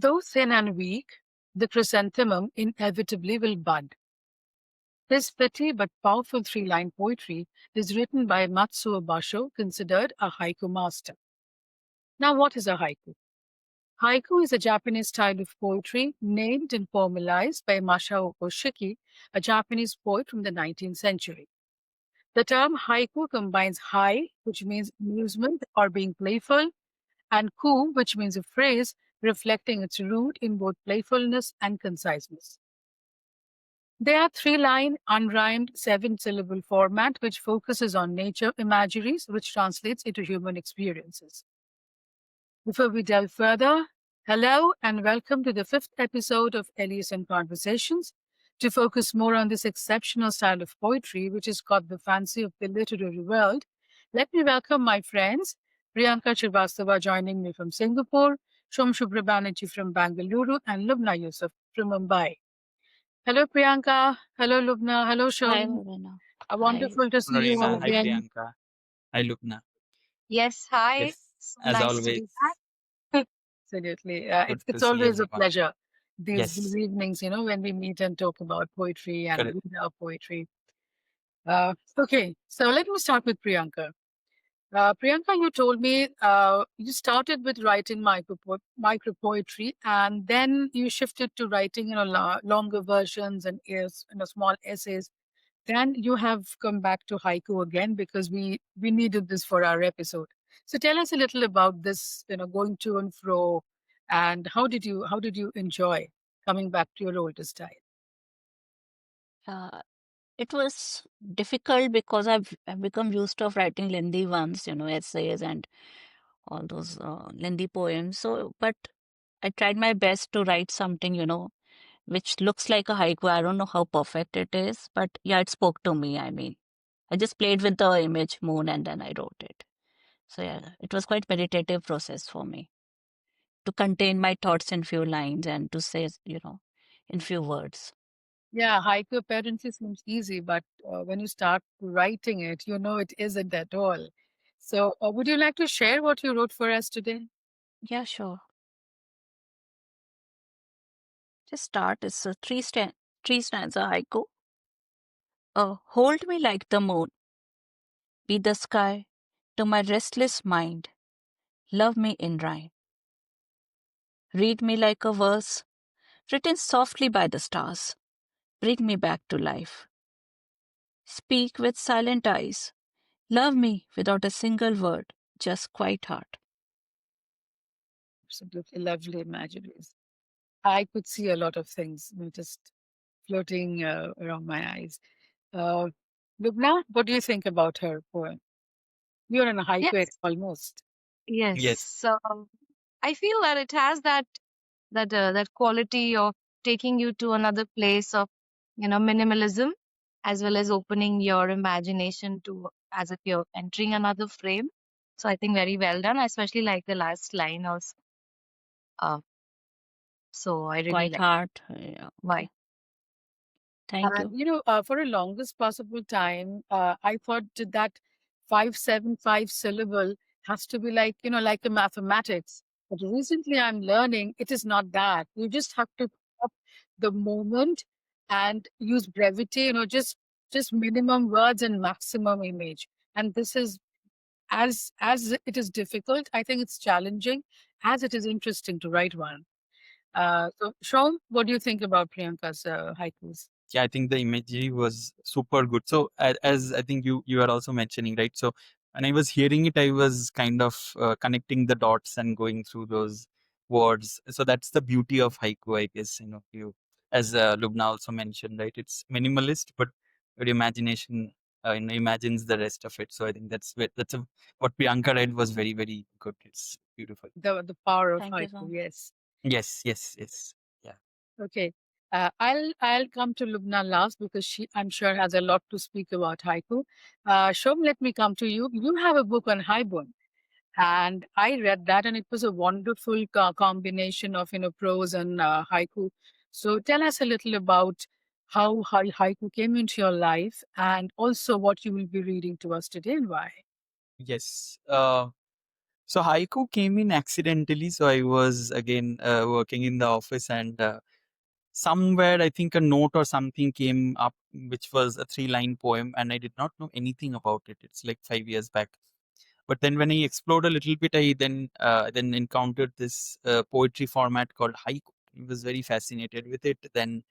Though thin and weak, the chrysanthemum inevitably will bud. This petty but powerful three-line poetry is written by Matsuo Basho, considered a haiku master. Now, what is a haiku? Haiku is a Japanese style of poetry named and formalized by Masao Shiki, a Japanese poet from the 19th century. The term haiku combines hai, which means amusement or being playful, and ku, which means a phrase reflecting its root in both playfulness and conciseness. They are three-line, unrhymed, seven-syllable format which focuses on nature imageries, which translates into human experiences. Before we delve further, hello and welcome to the fifth episode of Elias and Conversations. To focus more on this exceptional style of poetry, which has caught the fancy of the literary world, let me welcome my friends, Priyanka Srivastava joining me from Singapore, Somsubhra Banerjee from Bangalore, and Lubna Yusuf from Mumbai. Hello, Priyanka. Hello, Lubna. Hello, Hi, Shom. Marina. Hi. Wonderful to see you all Florina. Hi, again. Priyanka. Hi, Lubna. Yes, hi. Yes, So as nice to always, be back. Absolutely. good It's to see always a everyone. pleasure these Yes, evenings, when we meet and talk about poetry and correct. read our poetry. Okay, so let me start with Priyanka. Priyanka, you told me you started with writing micro poetry, and then you shifted to writing, longer versions and small essays. Then you have come back to haiku again because we needed this for our episode. So tell us a little about this, going to and fro, and how did you enjoy coming back to your older style? Uh, it was difficult because I've become used of writing lengthy ones, essays and all those lengthy poems. So, but I tried my best to write something, which looks like a haiku. I don't know how perfect it is, but yeah, it spoke to me. I mean, I just played with the image moon and then I wrote it. So yeah, it was quite meditative process for me to contain my thoughts in few lines and to say, in few words. Yeah, haiku apparently seems easy, but when you start writing it, it isn't at all. So, would you like to share what you wrote for us today? Yeah, sure. Just start. It's a three stanza haiku. Hold me like the moon, be the sky to my restless mind. Love me in rhyme. Read me like a verse written softly by the stars. Bring me back to life. Speak with silent eyes. Love me without a single word, just quiet heart. Absolutely lovely imageries. I could see a lot of things, just floating around my eyes. Uh, Lubna, what do you think about her poem? You're in a haiku Yes, almost. yes. Yes, So I feel that it has that quality of taking you to another place of minimalism, as well as opening your imagination to as if you're entering another frame. So I think very well done. I especially like the last line also. Uh, so I really Quiet like heart. Yeah, why. okay. Thank And you. for a longest possible time, I thought that 575 syllable has to be like, like a mathematics. But recently I'm learning it is not that. You just have to up the moment and use brevity, just minimum words and maximum image. And this is as it is difficult, I think it's challenging, as it is interesting to write one. So Shom, what do you think about Priyanka's haikus? yeah, I think the imagery was super good. So, as I think you are also mentioning, right? So, when I was hearing it, I was kind of connecting the dots and going through those words. So that's the beauty of haiku, I guess. You as Lubna also mentioned, right? It's minimalist, but your imagination imagines the rest of it. So I think what Priyanka read was very very good. It's beautiful. The power of Thank you so haiku, much. yes. Yes, yes, yes. Yeah. Okay. I'll come to Lubna last because she, I'm sure, has a lot to speak about haiku. Shom, let me come to you. You have a book on haiku, and I read that, and it was a wonderful combination of prose and haiku. So tell us a little about how haiku came into your life, and also what you will be reading to us today and why. Yes. So haiku came in accidentally. So I was again working in the office, and somewhere I think a note or something came up, which was a 3-line poem, and I did not know anything about it. It's like 5 years back. But then when I explored a little bit, I then encountered this poetry format called haiku. I was very fascinated with it. Then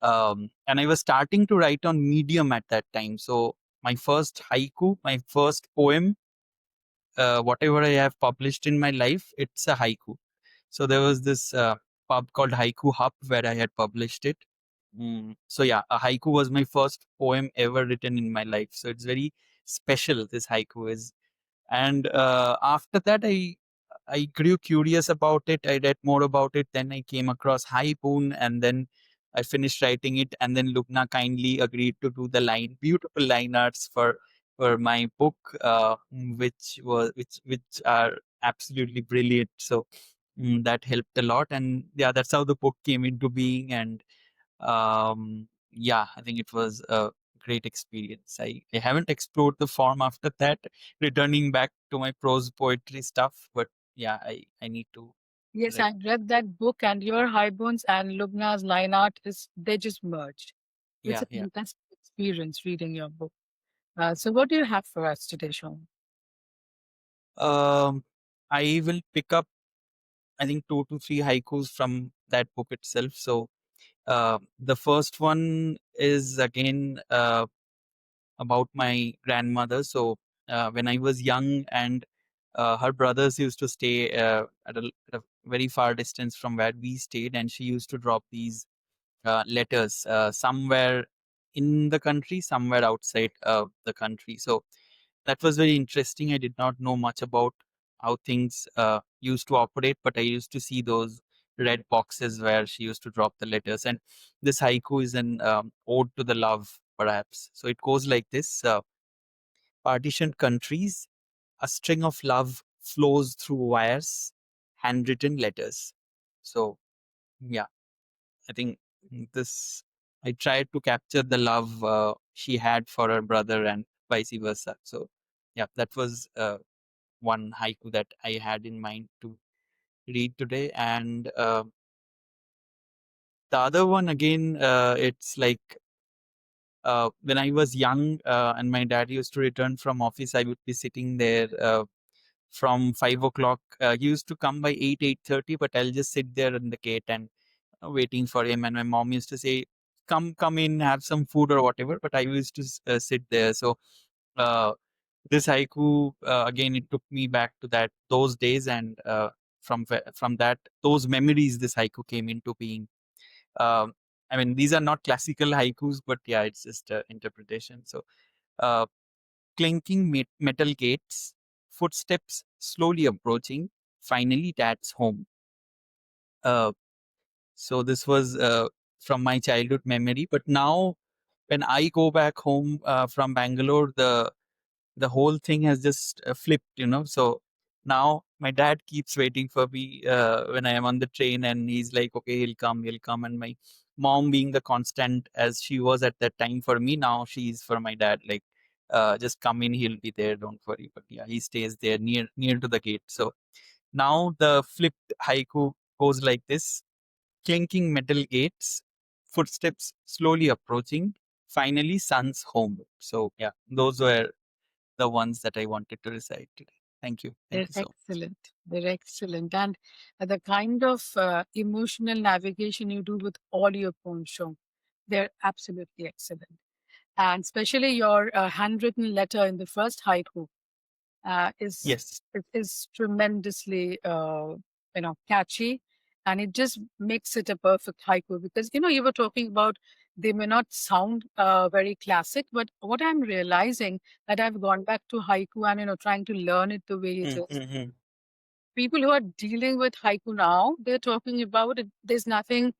and I was starting to write on Medium at that time. So my first haiku, my first poem, whatever I have published in my life, it's a haiku. So there was this pub called Haiku Hub where I had published it. So yeah, a haiku was my first poem ever written in my life. So it's very special. This haiku is, and after that I grew curious about it. I read more about it. Then I came across Haipoon, and then I finished writing it. And then Lubna kindly agreed to do the beautiful line arts for my book, which are absolutely brilliant. So that helped a lot. And yeah, that's how the book came into being. And yeah, I think it was a great experience. I haven't explored the form after that, returning back to my prose poetry stuff, but yeah, I need to Yes, read. I read that book, and your high bones and Lubna's line art is they just merged. It's Yeah, a yeah. fantastic experience reading your book. So, what do you have for us today, Sean? Um, I will pick up, I think, 2 to 3 haikus from that book itself. So the first one is again about my grandmother. So when I was young, and her brothers used to stay at a very far distance from where we stayed, and she used to drop these letters somewhere in the country, somewhere outside the country. So that was very interesting. I did not know much about how things used to operate, but I used to see those red boxes where she used to drop the letters. And this haiku is an ode to the love, perhaps. So it goes like this: partitioned countries, a string of love flows through wires, handwritten letters. So, yeah, I think this, I tried to capture the love she had for her brother and vice versa. So, yeah, that was one haiku that I had in mind to read today. And the other one, again, it's like when I was young and my dad used to return from office, I would be sitting there from 5 o'clock. He used to come by 8:30, but I'll just sit there in the gate and waiting for him. And my mom used to say, come in, have some food or whatever. But I used to sit there. So uh, this haiku, again, it took me back to those days, and from those memories, this haiku came into being. Um, I mean, these are not classical haikus, but yeah, it's just interpretation. So uh, clinking metal gates, footsteps slowly approaching. Finally, dad's home. Uh, so this was from my childhood memory. But now, when I go back home from Bangalore, the whole thing has just flipped. So now my dad keeps waiting for me when I am on the train, and he's like, okay, he'll come. And my mom, being the constant as she was at that time for me, now she's for my dad, like, just come in, he'll be there, don't worry. But yeah, he stays there near to the gate. So now the flipped haiku goes like this: clinking metal gates, footsteps slowly approaching, finally son's home. So yeah, those were the ones that I wanted to recite today. Thank you. They're Thank you so much. excellent. They're excellent. And the kind of emotional navigation you do with all your poems, Sean, they're absolutely excellent. And especially your handwritten letter in the first haiku uh, is Yes. is tremendously catchy, and it just makes it a perfect haiku because you were talking about they may not sound very classic, but what I'm realizing that I've gone back to haiku and trying to learn it the way it is. Mm-hmm. People who are dealing with haiku now, they're talking about it. There's nothing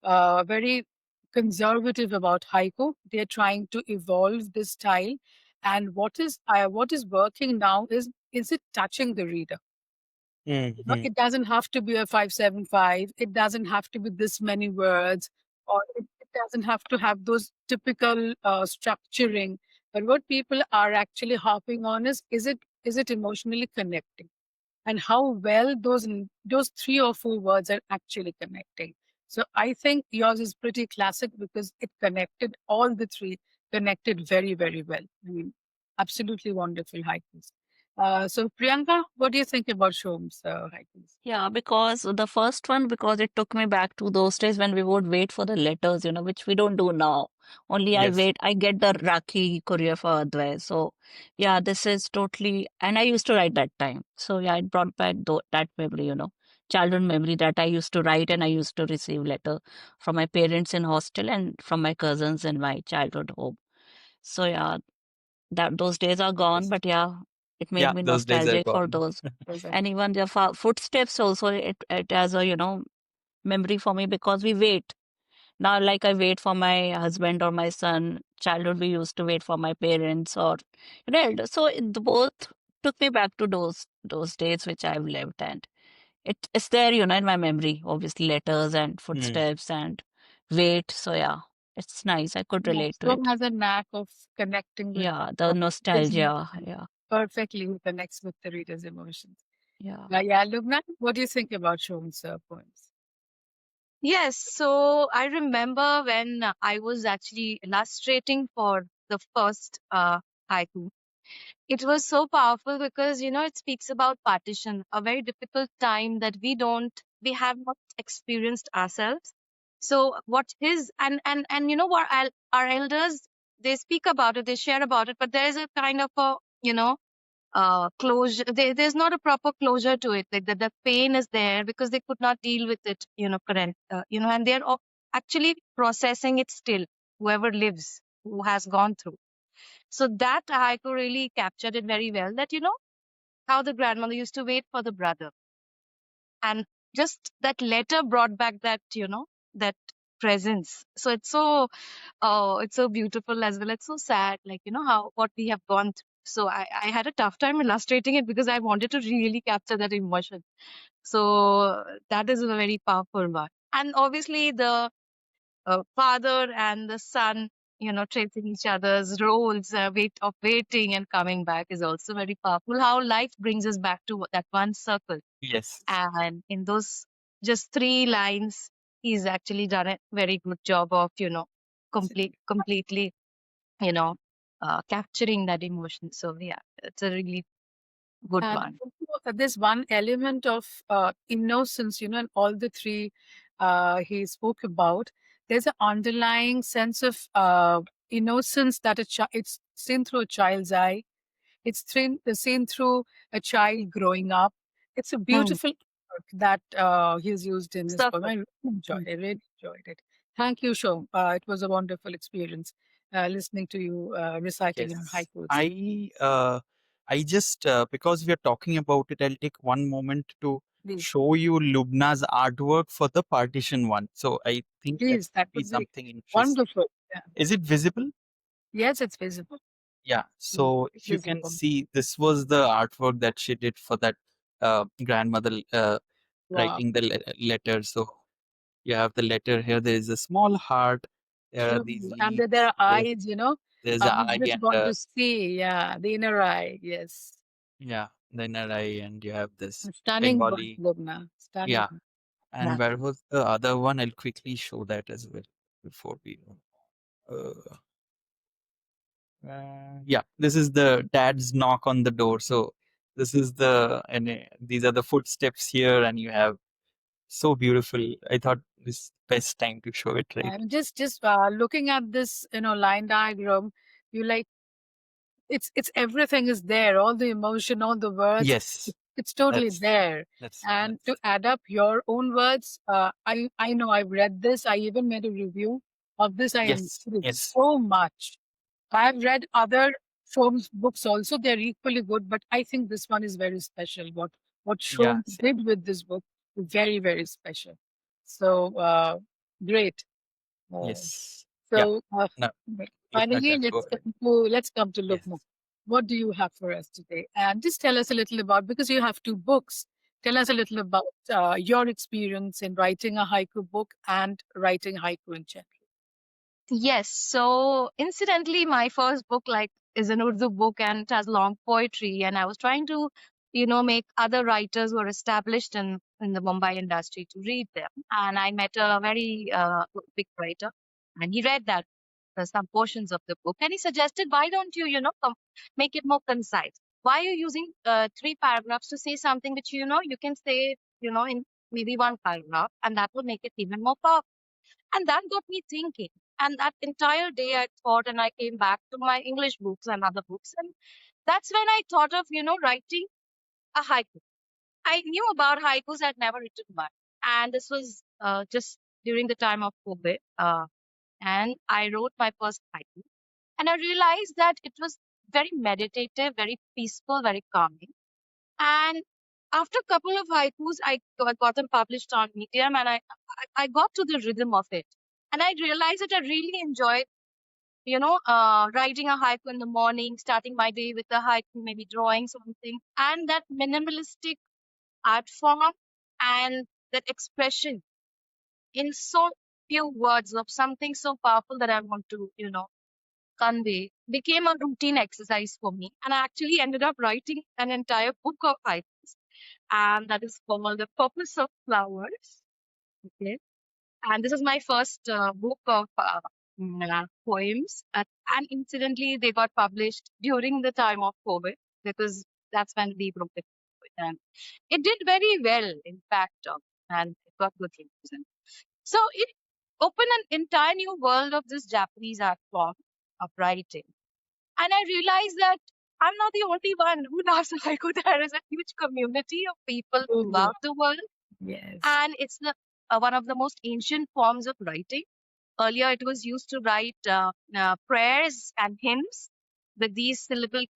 very conservative about haiku. They're trying to evolve this style, and what is working now is it touching the reader? Mm-hmm. It doesn't have to be a 575. It doesn't have to be this many words, or it doesn't have to have those typical structuring. But what people are actually hopping on is it emotionally connecting? and how well those 3 or 4 words are actually connecting. So I think yours is pretty classic because it connected all the three, connected very, very well. I mean, absolutely wonderful haikus. So Priyanka, what do you think about Shom's haikus? Yeah, because the first one, because it took me back to those days when we would wait for the letters, which we don't do now. Only Yes. I get the Rakhi courier for Advai. So, yeah, this is totally, and I used to write that time. So, yeah, it brought back that memory, childhood memory that I used to write and I used to receive letter from my parents in hostel and from my cousins in my childhood home. So, yeah, those days are gone, Yes. but yeah, it made Yeah, me those days are nostalgic for gone. those. Those are And even the footsteps also, it has a memory for me because we wait now. Like I wait for my husband or my son. Childhood we used to wait for my parents or so both took me back to those days which I've lived, and it's there in my memory. Obviously, letters and Hmm. footsteps and wait. So yeah, it's nice. I could Yeah, relate to Shom it. has a knack of connecting with Yeah, the his nostalgia. emotions. Yeah, Perfectly he connects with the reader's emotions. yeah. Yeah, Lubna, what do you think about Shom's poems? Yes, so I remember when I was actually illustrating for the first haiku. It was so powerful because it speaks about partition, a very difficult time that we have not experienced ourselves. So what is and what our elders, they speak about it, they share about it, but there is a kind of a closure. There's not a proper closure to it. Like the pain is there because they could not deal with it, current, and they're actually processing it still. Whoever lives, who has gone through. So that haiku really captured it very well. That how the grandmother used to wait for the brother, and just that letter brought back that that presence. So it's so beautiful as well. It's so sad, like how what we have gone through. So I had a tough time illustrating it because I wanted to really capture that emotion. So that is a very powerful one. And obviously the father and the son, tracing each other's roles, waiting and coming back is also very powerful. How life brings us back to that one circle. Yes. And in those just 3 lines, he's actually done a very good job of, completely, you know, capturing that emotion. So yeah, it's a really good And one. also, there's one element of innocence, in all the three he spoke about. There's an underlying sense of innocence that it's seen through a child's eye. Seen through a child growing up. It's a Hmm. beautiful work that he's used in his poem. Circle. I really enjoyed Hmm. it. I really enjoyed it. Thank you, Shom. It was a wonderful experience listening to you reciting your Yes. haikus. I just because we are talking about it, I'll take one moment to Please, show you Lubna's artwork for the partition one. So I think that please, that would be would be something interesting. wonderful. Yeah. Is it visible? Yes, it's visible. Yeah. Mm, So if you can visible. see, this was the artwork that she did for that grandmother Wow. writing the letter. So you have the letter here. There is a small heart. There are these Beautiful. And there leaves. are eyes, There's an we eye just and want to see. Yeah, the inner eye. Yes. yeah, then an eye, and you have this Stunning work, Bengali. Lubna. Yeah. Stunning. And where was the other one? I'll quickly show that as well before we. Uh, yeah, this is the dad's knock on the door. So this is these are the footsteps here, and you have so beautiful. I thought this best time to show it, right? And just looking at this, line diagram, you like it's everything is there, all the emotion, all the words, Yes, it's totally that's there. that's And to that's add up your own words, I know I've read this. I even made a review of this. I yes, enjoyed it yes, so much. I've read other Shom's books also. They're equally good, but I think this one is very special. What yeah, Shom did with this book is very, very special. So great. Uh, yes, yeah. so No, Lubna finally, can go ahead. let's come to Yes. Lubna. What do you have for us today? And just tell us a little about, because you have 2 books. Tell us a little about your experience in writing a haiku book and writing haiku in general. Yes. So incidentally, my first book like is an Urdu book and it has long poetry, and I was trying to make other writers who are established in the Mumbai industry to read them. And I met a very big writer, and he read that some portions of the book, and he suggested, why don't you, make it more concise? Why are you using three paragraphs to say something which you can say, in maybe one paragraph, and that will make it even more powerful. And that got me thinking. And that entire day I thought, and I came back to my English books and other books, and that's when I thought of, writing a haiku. I knew about haikus, I'd never written one. And this was just during the time of COVID. And I wrote my first haiku. And I realized that it was very meditative, very peaceful, very calming. And after a couple of haikus, I got them published on Medium, and I got to the rhythm of it. And I realized that I really enjoyed, writing a haiku in the morning, starting my day with a haiku, maybe drawing something, and that minimalistic art form and that expression in so few words of something so powerful that I want to, convey became a routine exercise for me. And I actually ended up writing an entire book of haikus. And that is called The Purpose of Flowers. Okay. And this is my first book of poems. And incidentally, they got published during the time of COVID because that's when we broke the COVID. And it did very well, in fact, and it got good reviews. So it opened an entire new world of this Japanese art form of writing. And I realized that I'm not the only one who loves haiku. There is a huge community of people Oh, throughout the world. yes. And it's one of the most ancient forms of writing. Earlier, it was used to write prayers and hymns with these syllabic,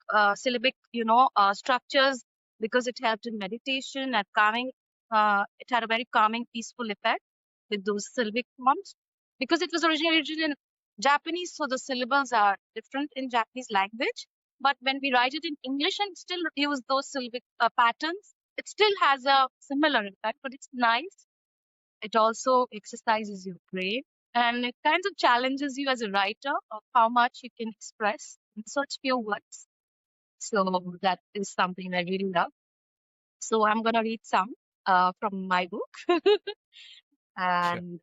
structures because it helped in meditation and calming. It had a very calming, peaceful effect with those syllabic forms because it was originally written in Japanese, so the syllables are different in Japanese language. But when we write it in English and still use those syllabic patterns, it still has a similar impact, but it's nice. It also exercises your brain and it kind of challenges you as a writer of how much you can express in such few words. So that is something I really love. So I'm going to read some from my book. Sure. And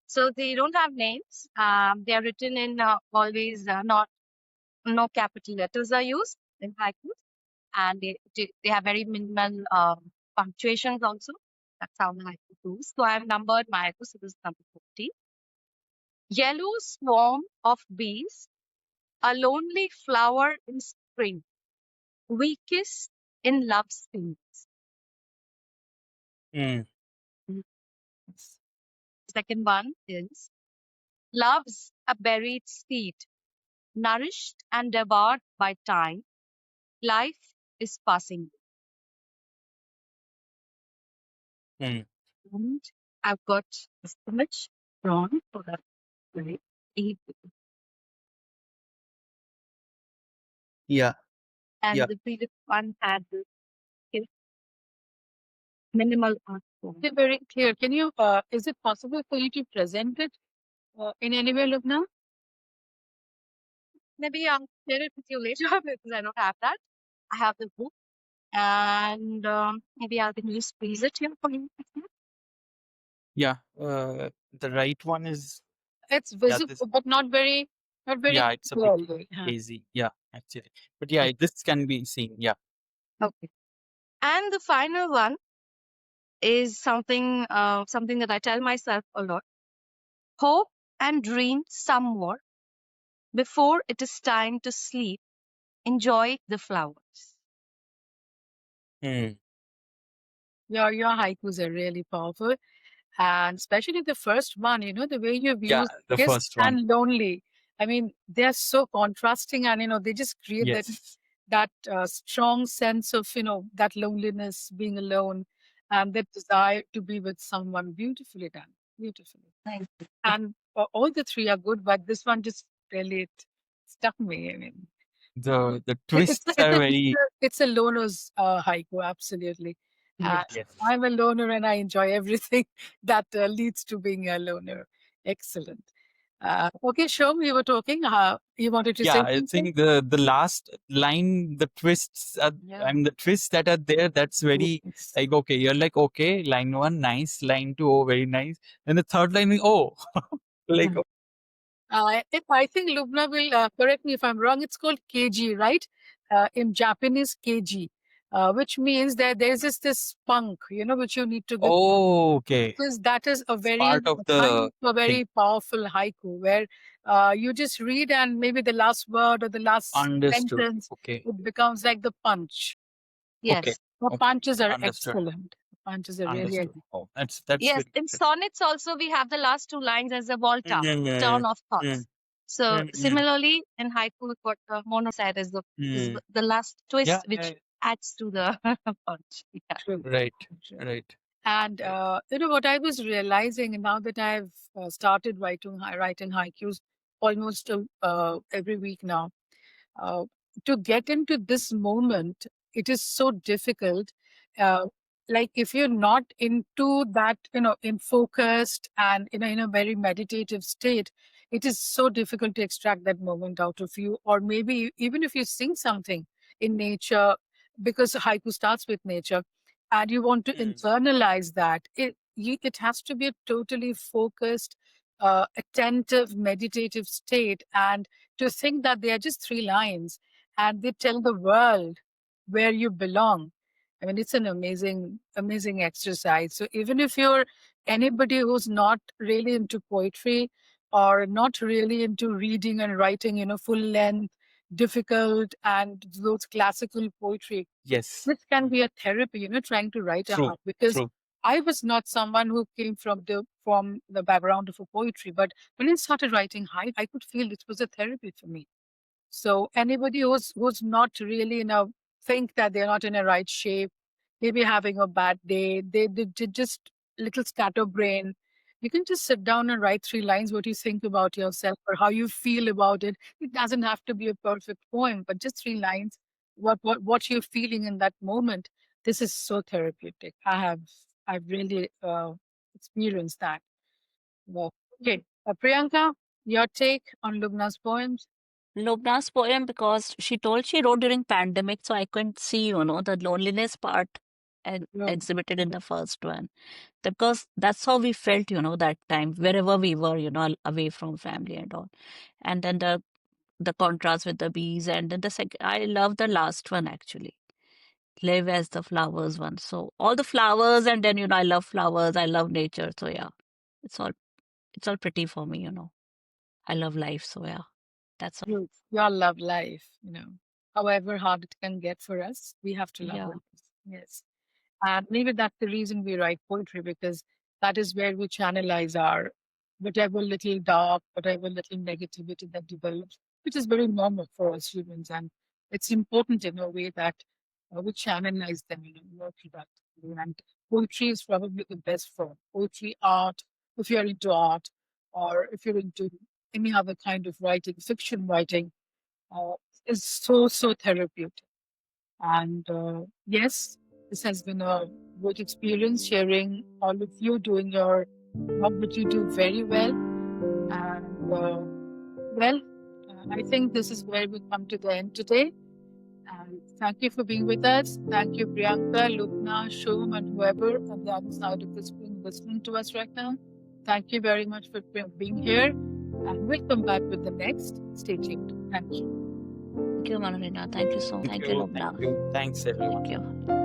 so they don't have names. They are written in always not no capital letters are used in haikus, and they have very minimal punctuations also. That's how the haiku goes. So I've numbered my haiku. So this is number 40. Yellow swarm of bees, a lonely flower in spring. We kiss in love's fields. Mm. Second one is love's a buried seed, nourished and devoured by time. Life is passing. Mm. And I've got this image drawn for that very easy. Yeah. And Yeah. the previous one had this minimal art form. Okay, very clear. Can you, is it possible for you to present it in any way, Lubna? Maybe I'll share it with you later because I don't have that. I have the book, and maybe I can just squeeze it here for you. Yeah. The right one is It's yeah. visible, This but not very yeah. It's a bit clearly. hazy. Yeah. Actually, but yeah, this can be seen. Yeah. Okay. And the final one is something that I tell myself a lot. Hope and dream some more before it is time to sleep. Enjoy the flowers. Mm. Your haikus are really powerful. And especially the first one, the way you've Yeah. used The kiss first one. and lonely. I mean, they're so contrasting and, they just create Yes. that strong sense of, that loneliness, being alone, and that desire to be with someone. Beautifully done. Beautifully. Thank you. And all the three are good, but this one just really stuck me. I mean, The it's twists it's are a, it's very a, it's a loner's haiku, absolutely. And yes. I'm a loner and I enjoy everything that leads to being a loner. Excellent. Okay, Shom, you were talking. You wanted to say Yeah, I something? think the last line, the twists, Yeah. and the twists that are there, that's very Yes. like, okay, you're like, okay, line one, nice, line two, oh, very nice. And the third line, oh, like, If I think Lubna will correct me if I'm wrong, it's called KG, right? In Japanese, KG, which means that there's just this spunk, which you need to get through. oh, okay, Because that is a it's very part of kind the of a thing. very powerful haiku where you just read and maybe the last word or the last Understood. sentence, Okay, it becomes like the punch. okay, Yes. The okay, punches are understood, excellent. The punches are really understood. excellent. Oh, that's Yes, very in interesting. sonnets also we have the last two lines as a volta, Mm, turn of mm, thoughts. So mm, mm, similarly in haiku, what Mona said is mm. the last Yeah, twist yeah, which adds to the punch. Yeah. True. right, True. right, And right. what I was realizing now that I've started writing haikus almost every week now, uh, to get into this moment, it is so difficult. Uh, like if you're not into that, in focused and in a very meditative state, it is so difficult to extract that moment out of you. Or maybe even if you sing something in nature, because haiku starts with nature, and you want to Mm, internalize that, it has to be a totally focused, attentive, meditative state, and to think that they are just three lines and they tell the world where you belong. I mean, it's an amazing, amazing exercise. So even if you're anybody who's not really into poetry or not really into reading and writing, full length, difficult, and those classical poetry, yes. this can Mm, be a therapy, trying to write a true, heart, because true. I was not someone who came from the background of a poetry, but when I started writing I could feel it was a therapy for me. So anybody who's not really think that they're not in a right shape, maybe having a bad day, they just little scatterbrain. You can just sit down and write three lines what you think about yourself or how you feel about it. It doesn't have to be a perfect poem, but just three lines. What you're feeling in that moment. This is so therapeutic. I've really experienced that. Well, okay, Priyanka, your take on Lubna's poems? Lubna's poem, because she told she wrote during pandemic, so I couldn't see, the loneliness part No. exhibited in the first one. Because that's how we felt, that time, wherever we were, away from family and all. And then the contrast with the bees, and then the second, I love the last one actually. Live as the flowers one. So all the flowers, and then I love flowers, I love nature. So yeah, it's all it's all pretty for me. I love life. So yeah, that's all. You all love life, however hard it can get for us, we have to love Yeah. life. Yes. And maybe that's the reason we write poetry, because that is where we channelize our whatever little dark, whatever little negativity that develops, which is very normal for us humans. And it's important in a way that we channelize them in a more productive way. And poetry is probably the best form. Poetry, art, if you're into art, or if you're into any other kind of writing, fiction writing, uh, is so, so therapeutic. And yes, this has been a good experience sharing all of you doing your job, which you do very well. And I think this is where we come to the end today. And thank you for being with us. Thank you, Priyanka, Lubna, Shom, and whoever on the other side of the screen listening to us right now. Thank you very much for being here. And we'll come back with the next. Stay tuned. Thank you. Thank you, Manolina. Thank you so. Thank Thank you, you, Lubna. thank you. Thanks, everyone. Thank you.